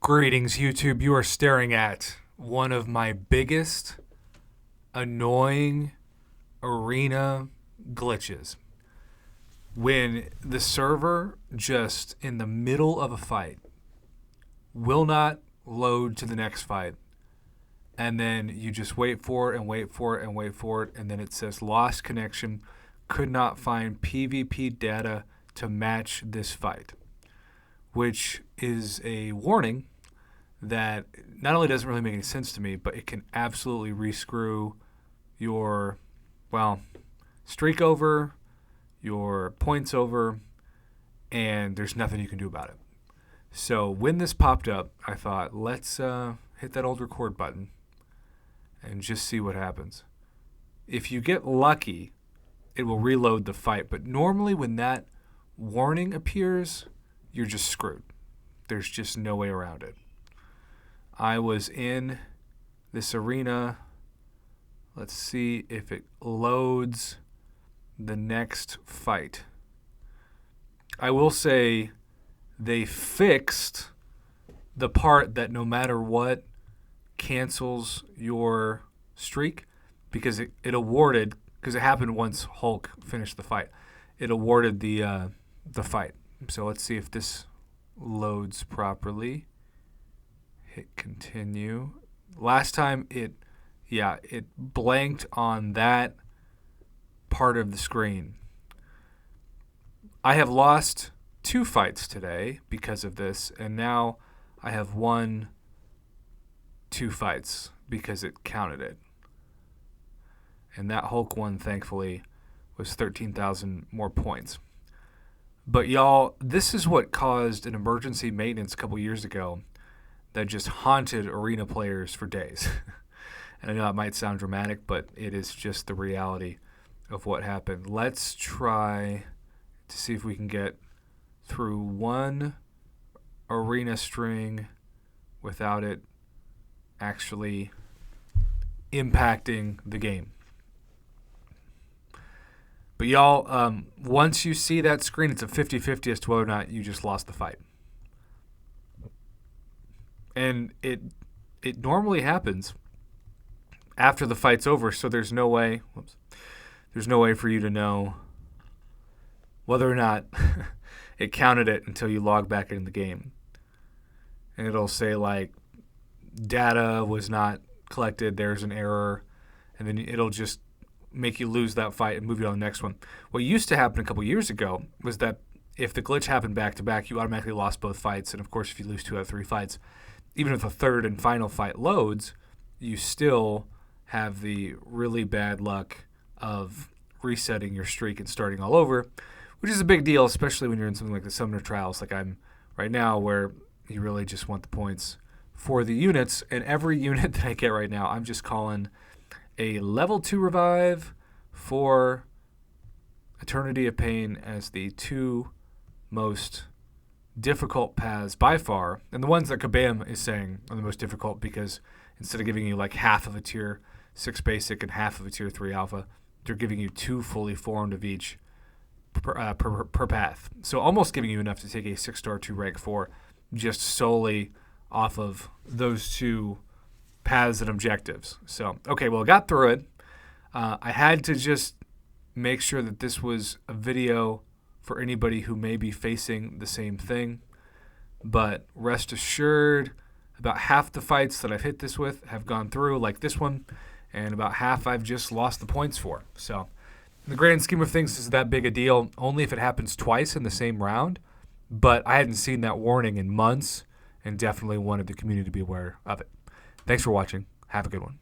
Greetings, YouTube. You are staring at one of my biggest annoying arena glitches. When the server, just in the middle of a fight, will not load to the next fight. And then you just wait for it and wait for it and wait for it. And then it says lost connection, could not find PvP data to match this fight. Which is a warning that not only doesn't really make any sense to me, but it can absolutely rescrew your, streak over, your points over, and there's nothing you can do about it. So when this popped up, I thought, let's hit that old record button and just see what happens. If you get lucky, it will reload the fight, but normally when that warning appears, you're just screwed. There's just no way around it. I was in this arena. Let's see if it loads the next fight. I will say they fixed the part that no matter what cancels your streak, because it awarded, because it happened once Hulk finished the fight, it awarded the fight. So let's see if this loads properly. Hit continue. Last time it blanked on that part of the screen. I have lost 2 fights today because of this, and now I have won 2 fights because it counted it. And that Hulk one, thankfully, was 13,000 more points. But y'all, this is what caused an emergency maintenance a couple years ago that just haunted arena players for days. And I know it might sound dramatic, but it is just the reality of what happened. Let's try to see if we can get through one arena string without it actually impacting the game. But y'all, once you see that screen, it's a 50-50 as to whether or not you just lost the fight. And it normally happens after the fight's over, so there's no way for you to know whether or not it counted it until you log back into the game. And it'll say, like, data was not collected, there's an error, and then it'll just make you lose that fight and move you on the next one. What used to happen a couple years ago was that if the glitch happened back-to-back, you automatically lost both fights. And, of course, if you lose 2 out of 3 fights, even if the third and final fight loads, you still have the really bad luck of resetting your streak and starting all over, which is a big deal, especially when you're in something like the Summoner Trials like I'm right now, where you really just want the points for the units. And every unit that I get right now, I'm just calling a level 2 revive for Eternity of Pain as the 2 most difficult paths by far, and the ones that Kabam is saying are the most difficult, because instead of giving you like half of a tier 6 basic and half of a tier 3 alpha, they're giving you 2 fully formed of each per path. So almost giving you enough to take a 6-star 2 rank 4 just solely off of those 2 paths and objectives. So, okay, well, I got through it. I had to just make sure that this was a video for anybody who may be facing the same thing. But rest assured, about half the fights that I've hit this with have gone through, like this one, and about half I've just lost the points for. So in the grand scheme of things, is that big a deal? Only if it happens twice in the same round. But I hadn't seen that warning in months, and definitely wanted the community to be aware of it. Thanks for watching. Have a good one.